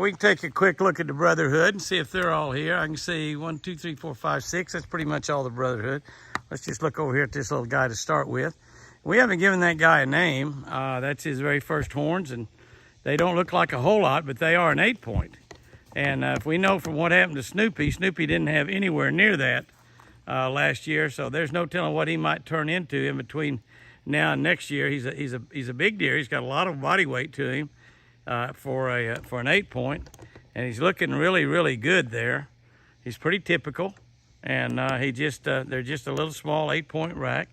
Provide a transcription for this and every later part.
we can take a quick look at the Brotherhood and see if they're all here. I can see 1, 2, 3, 4, 5, 6. That's pretty much all the Brotherhood. Let's just look over here at this little guy to start with. We haven't given that guy a name. That's his very first horns, and they don't look like a whole lot, but they are an 8-point. And if we know from what happened to Snoopy, Snoopy didn't have anywhere near that last year, so there's no telling what he might turn into in between now and next year. He's a big deer. He's got a lot of body weight to him for an 8-point, and he's looking really, really good there. He's pretty typical, and they're just a little small 8-point rack.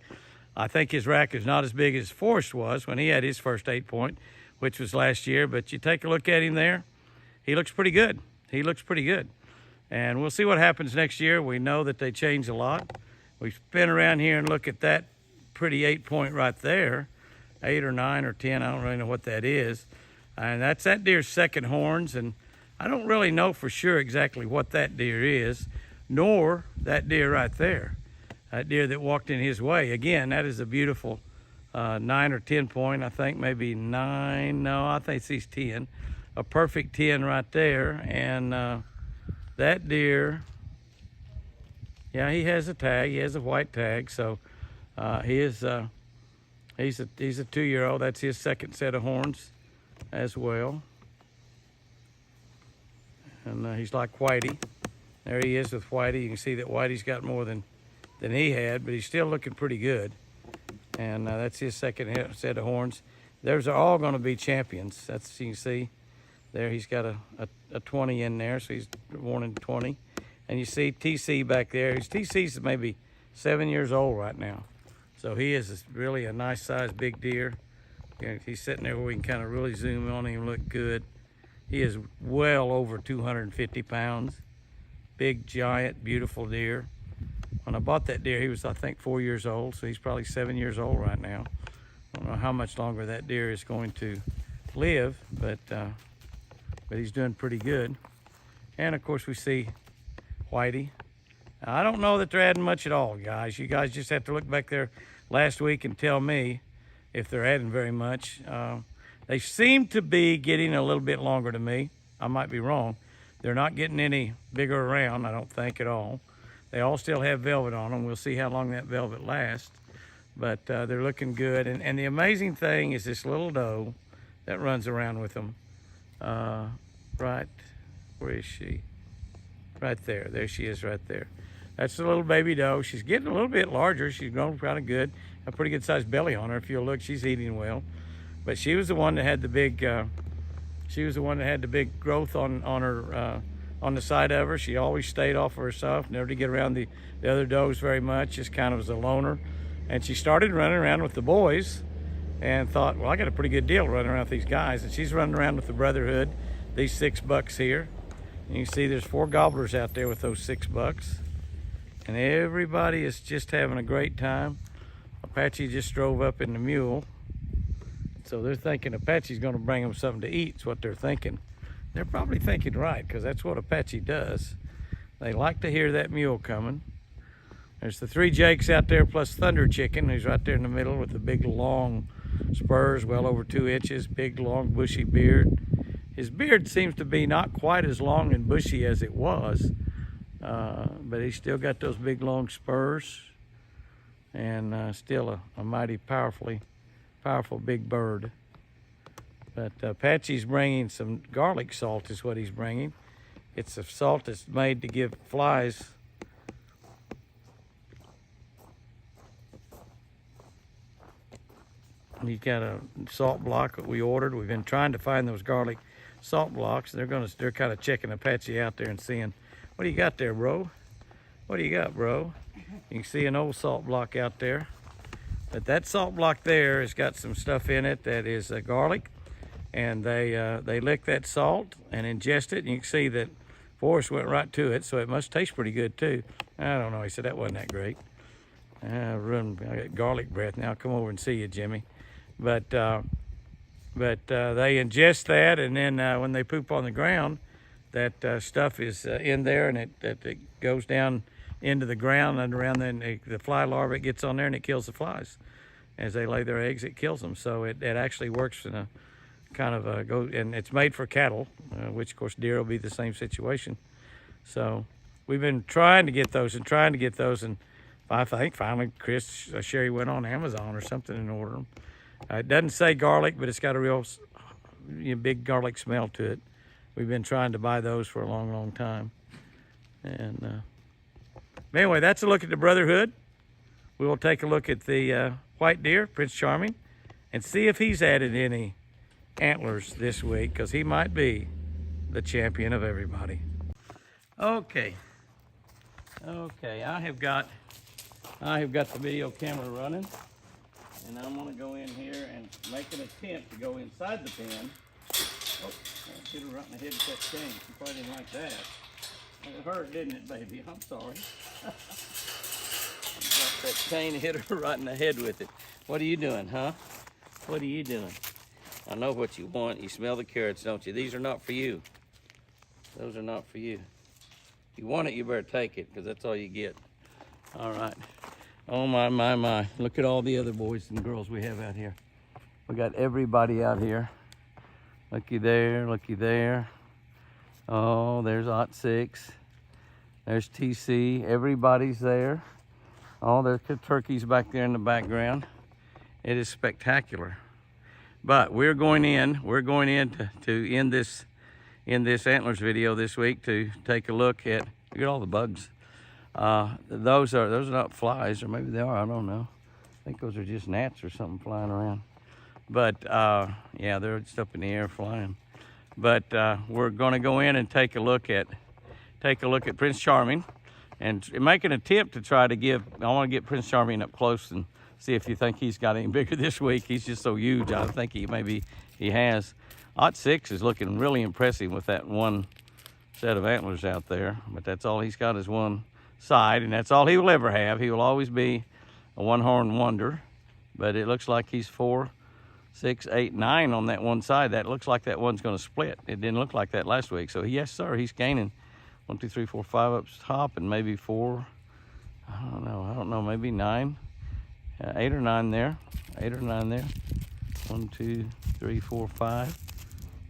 I think his rack is not as big as Forrest was when he had his first 8-point, which was last year. But you take a look at him there, he looks pretty good. He looks pretty good. And we'll see what happens next year. We know that they change a lot. We spin around here and look at that pretty 8-point right there, 8 or 9 or 10. I don't really know what that is. And that's that deer's second horns. And I don't really know for sure exactly what that deer is, nor that deer right there. That deer that walked in his way. Again, that is a beautiful 9 or 10-point. I think maybe 9. No, I think he's 10. A perfect 10 right there. And that deer, yeah, he has a tag. He has a white tag. So he's a 2-year-old. That's his second set of horns as well. And he's like Whitey. There he is with Whitey. You can see that Whitey's got more than he had, but he's still looking pretty good. And that's his second set of horns. Those are all going to be champions. That's, you can see there, he's got a 20 in there, so he's born in 20. And you see TC back there. TC's maybe 7 years old right now. So he is really a nice sized big deer. He's sitting there where we can kind of really zoom on him and look good. He is well over 250 pounds. Big, giant, beautiful deer. When I bought that deer, he was, I think, 4 years old, so he's probably 7 years old right now. I don't know how much longer that deer is going to live, but he's doing pretty good. And, of course, we see Whitey. Now, I don't know that they're adding much at all, guys. You guys just have to look back there last week and tell me if they're adding very much. They seem to be getting a little bit longer to me. I might be wrong. They're not getting any bigger around, I don't think, at all. They all still have velvet on them. We'll see how long that velvet lasts. But they're looking good. And the amazing thing is this little doe that runs around with them. Right, where is she? Right there. There she is right there. That's the little baby doe. She's getting a little bit larger. She's grown kind of good. A pretty good sized belly on her. If you'll look, she's eating well. But she was the one that had the big, growth on her, on the side of her. She always stayed off of herself, never to get around the other does very much, just kind of was a loner. And she started running around with the boys and thought, well, I got a pretty good deal running around with these guys. And she's running around with the Brotherhood, these 6 bucks here. And you can see there's 4 gobblers out there with those 6 bucks. And everybody is just having a great time. Apache just drove up in the mule. So they're thinking Apache's going to bring them something to eat. Is what they're thinking. They're probably thinking right, because that's what Apache does. They like to hear that mule coming. There's the 3 Jakes out there plus Thunder Chicken, who's right there in the middle with the big long spurs, well over 2 inches, big long bushy beard. His beard seems to be not quite as long and bushy as it was, but he's still got those big long spurs, and still a mighty powerful big bird. But Apache's bringing some garlic salt is what he's bringing. It's a salt that's made to give flies. He's got a salt block that we ordered. We've been trying to find those garlic salt blocks. They're kind of checking Apache out there and seeing, what do you got there, bro? What do you got, bro? You can see an old salt block out there. But that salt block there has got some stuff in it that is garlic. And they lick that salt and ingest it. And you can see that Forrest went right to it, so it must taste pretty good too. I don't know, he said that wasn't that great. I got garlic breath now. Come over and see you, Jimmy. But they ingest that, and then when they poop on the ground, that stuff is in there, and it goes down into the ground and around. Then the fly larvae gets on there, and it kills the flies. As they lay their eggs, it kills them. So it actually works in a kind of go, and it's made for cattle, which of course deer will be the same situation. So we've been trying to get those, and I think finally Sherry went on Amazon or something and ordered them. It doesn't say garlic, but it's got a real big garlic smell to it. We've been trying to buy those for a long, long time. And anyway, that's a look at the Brotherhood. We will take a look at the white deer, Prince Charming, and see if he's added any antlers this week, because he might be the champion of everybody. Okay, I have got the video camera running, and I'm gonna go in here and make an attempt to go inside the pen. Oh, I hit her right in the head with that chain. She probably didn't like that. It hurt, didn't it, baby? I'm sorry. That chain hit her right in the head with it. What are you doing, huh? What are you doing? I know what you want. You smell the carrots, don't you? These are not for you. Those are not for you. If you want it, you better take it, because that's all you get. All right. Oh, my, my, my. Look at all the other boys and girls we have out here. We got everybody out here. Looky there, looky there. Oh, there's Ot 6. There's TC. Everybody's there. Oh, there's the turkeys back there in the background. It is spectacular. But we're going in to end this antlers video this week to take a look at, look at all the bugs. Those are not flies, or maybe they are, I don't know. I think those are just gnats or something flying around. But yeah, they're just up in the air flying. But we're gonna go in and take a look at Prince Charming, and make an attempt to try to I want to get Prince Charming up close and see if you think he's got any bigger this week. He's just so huge. I think maybe he has. Ot 6 is looking really impressive with that one set of antlers out there, but that's all he's got is one side, and that's all he will ever have. He will always be a one-horned wonder, but it looks like he's 4, 6, 8, 9 on that one side. That looks like that one's going to split. It didn't look like that last week. So yes, sir, he's gaining 1, 2, 3, 4, 5 up top, and maybe 4. I don't know, maybe 9, 8 or 9 there. 8 or 9 there. 1, 2, 3, 4, 5,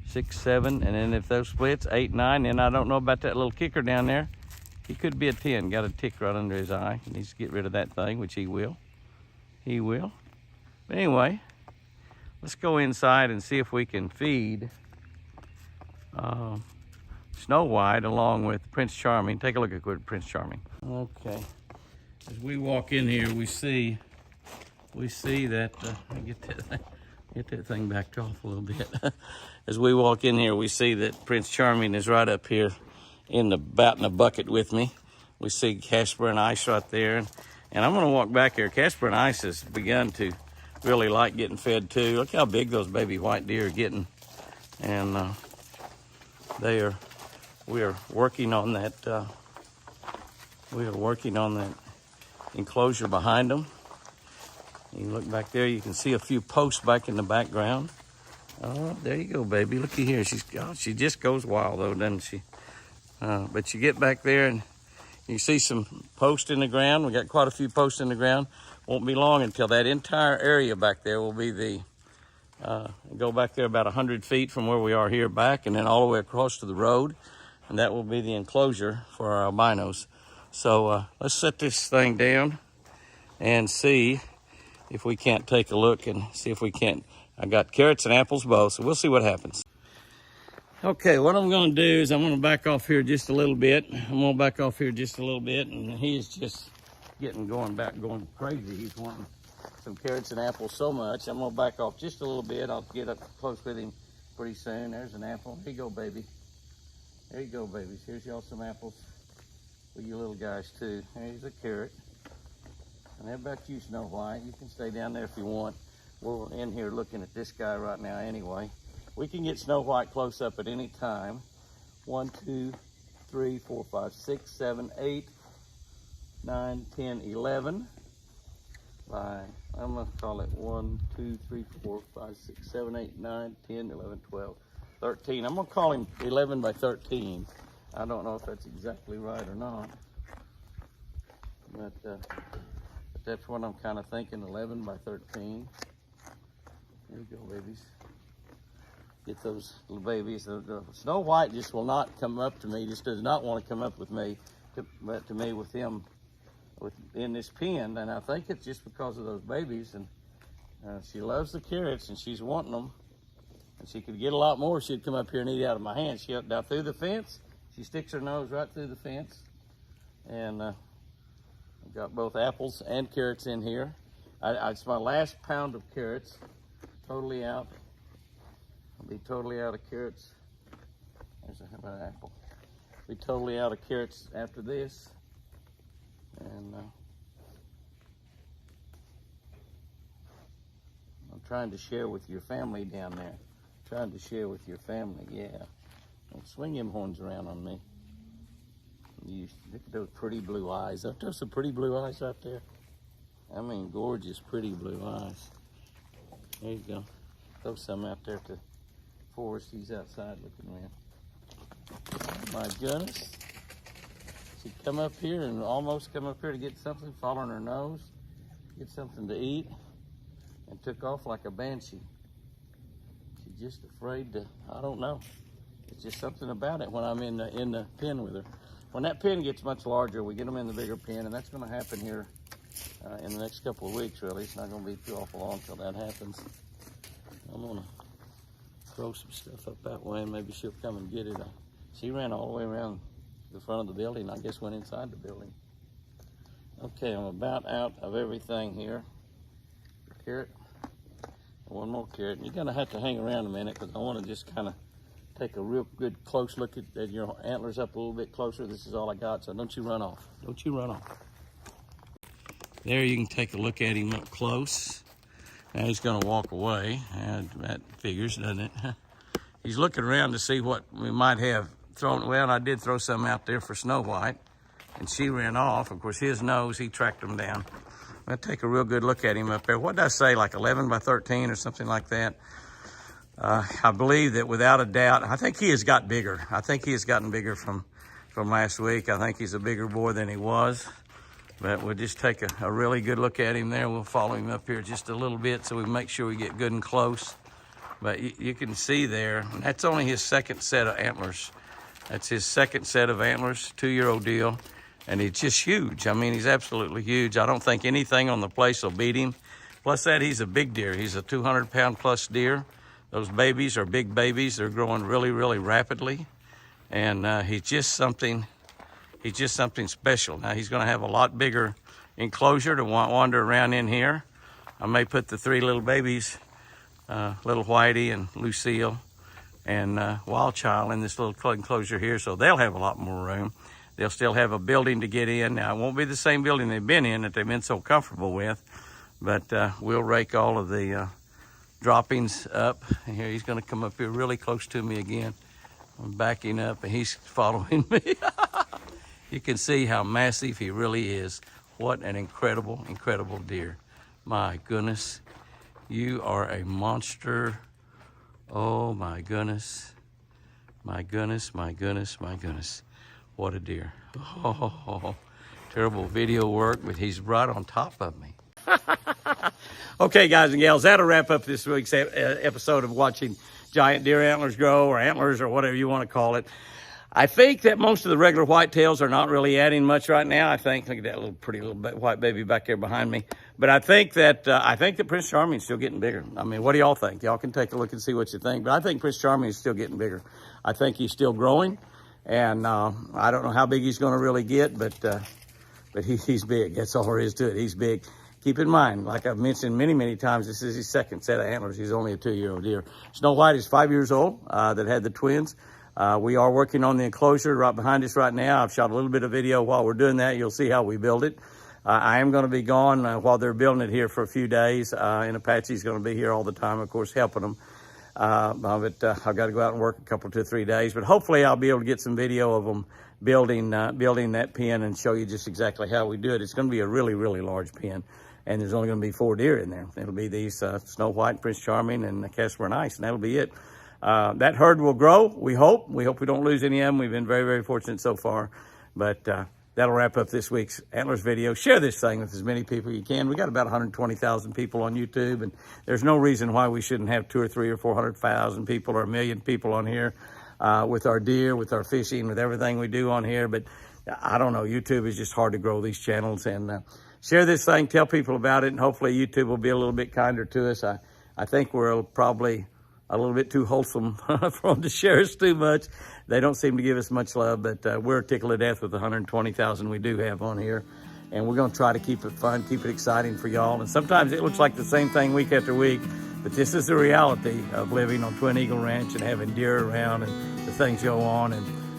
6, 7, and then if those splits, 8, 9. And I don't know about that little kicker down there. He could be a 10. Got a tick right under his eye. He needs to get rid of that thing, which he will. He will. But anyway, let's go inside and see if we can feed Snow White along with Prince Charming. Take a look at Prince Charming. Okay. As we walk in here, we see that get that thing backed off a little bit. As we walk in here, we see that Prince Charming is right up here about in the bucket with me. We see Casper and Ice right there, and I'm going to walk back here. Casper and Ice has begun to really like getting fed too. Look how big those baby white deer are getting, and we are working on that. We are working on that enclosure behind them. You look back there, you can see a few posts back in the background. Oh, there you go, baby. Looky here. She just goes wild though, doesn't she? But you get back there and you see some posts in the ground. We got quite a few posts in the ground. Won't be long until that entire area back there will be go back there about 100 feet from where we are here back, and then all the way across to the road. And that will be the enclosure for our albinos. So let's set this thing down and see if we can't take a look and see if we can't. I got carrots and apples both, so we'll see what happens. Okay, what I'm going to do is I'm going to back off here just a little bit. And he's just going crazy. He's wanting some carrots and apples so much. I'm going to back off just a little bit. I'll get up close with him pretty soon. There's an apple. Here you go, baby. There you go, babies. Here's y'all some apples for you little guys too. Here's a carrot. And how about you, Snow White? You can stay down there if you want. We're in here looking at this guy right now anyway. We can get Snow White close up at any time. 1, 2, 3, 4, 5, 6, 7, 8, 9, 10, 11. I'm going to call it 1, 2, 3, 4, 5, 6, 7, 8, 9, 10, 11, 12, 13. I'm going to call him 11 by 13. I don't know if that's exactly right or not. But that's what I'm kind of thinking, 11 by 13. There you go, babies. get those little babies. The Snow White just will not come up to me, just does not want to come up with me, to me with him in this pen. And I think it's just because of those babies. And she loves the carrots and she's wanting them. And she could get a lot more. She'd come up here and eat out of my hand. Now through the fence, she sticks her nose right through the fence. And I've got both apples and carrots in here. It's my last pound of carrots, totally out. I'll be totally out of carrots. How about an apple? Be totally out of carrots after this. And I'm trying to share with your family down there. Trying to share with your family, yeah. Don't swing them horns around on me. You look at those pretty blue eyes. Aren't those some pretty blue eyes right there? I mean, gorgeous, pretty blue eyes. There you go. Throw some out there to Forrest. He's outside looking around. Oh, my goodness. She'd come up here and almost come up here to get something, fall on her nose, get something to eat, and took off like a banshee. She's just afraid to, I don't know. It's just something about it when I'm in the pen with her. When that pen gets much larger, we get them in the bigger pen, and that's going to happen here in the next couple of weeks, really. It's not going to be too awful long until that happens. I'm going to throw some stuff up that way, and maybe she'll come and get it. She ran all the way around the front of the building. I guess went inside the building. Okay, I'm about out of everything here. Carrot. One more carrot. You're going to have to hang around a minute because I want to just kind of take a real good close look at your antlers up a little bit closer. This is all I got, so don't you run off. Don't you run off. There you can take a look at him up close. Now he's going to walk away, and that figures, doesn't it? He's looking around to see what we might have thrown. Well, I did throw some out there for Snow White, and she ran off. Of course, his nose, he tracked him down. I'll take a real good look at him up there. What did I say, like 11 by 13 or something like that? I believe that without a doubt, I think he has got bigger. I think he has gotten bigger from last week. I think he's a bigger boy than he was. But we'll just take a really good look at him there. We'll follow him up here just a little bit so we make sure we get good and close. But you can see there, that's only his second set of antlers. That's his second set of antlers, 2-year-old deal. And he's just huge. I mean, he's absolutely huge. I don't think anything on the place will beat him. Plus that, he's a big deer. He's a 200-pound plus deer. Those babies are big babies. They're growing really, really rapidly. And he's just something special. Now, he's going to have a lot bigger enclosure to wander around in here. I may put the 3 little babies, little Whitey and Lucille and Wild Child in this little enclosure here, so they'll have a lot more room. They'll still have a building to get in. Now, it won't be the same building they've been in that they've been so comfortable with, but we'll rake all of the droppings up. And here, he's going to come up here really close to me again. I'm backing up, and he's following me. You can see how massive he really is. What an incredible, incredible deer. My goodness, you are a monster. Oh, my goodness. My goodness, my goodness, my goodness. What a deer. Oh, terrible video work, but he's right on top of me. Okay, guys and gals, that'll wrap up this week's episode of watching giant deer antlers grow, or antlers, or whatever you want to call it. I think that most of the regular whitetails are not really adding much right now. I think, look at that little pretty little white baby back there behind me. But I think that Prince Charming is still getting bigger. I mean, what do y'all think? Y'all can take a look and see what you think. But I think Prince Charming is still getting bigger. I think he's still growing, and I don't know how big he's going to really get, but he's big. That's all there is to it. He's big. Keep in mind, like I've mentioned many, many times, this is his second set of antlers. He's only a 2-year-old deer. Snow White is 5 years old, that had the twins. We are working on the enclosure right behind us right now. I've shot a little bit of video while we're doing that. You'll see how we build it. I am going to be gone while they're building it here for a few days. And Apache's going to be here all the time, of course, helping them. But I've got to go out and work a couple, 2 or 3 days. But hopefully I'll be able to get some video of them building that pen and show you just exactly how we do it. It's going to be a really, really large pen. And there's only going to be 4 deer in there. It'll be these Snow White, Prince Charming, and Casper and Ice, and that'll be it. That herd will grow, we hope. We hope we don't lose any of them. We've been very, very fortunate so far. But that'll wrap up this week's Antlers video. Share this thing with as many people you can. We got about 120,000 people on YouTube, and there's no reason why we shouldn't have 200,000 or 300,000 or 400,000 people or 1 million people on here with our deer, with our fishing, with everything we do on here. But I don't know, YouTube is just hard to grow these channels. And share this thing, tell people about it, and hopefully YouTube will be a little bit kinder to us. I think we're probably a little bit too wholesome for them to share us too much. They don't seem to give us much love, but we're tickled to death with the 120,000 we do have on here. And we're gonna try to keep it fun, keep it exciting for y'all. And sometimes it looks like the same thing week after week, but this is the reality of living on Twin Eagle Ranch and having deer around and the things go on.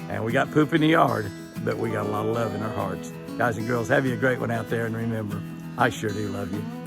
And we got poop in the yard, but we got a lot of love in our hearts. Guys and girls, have you a great one out there. And remember, I sure do love you.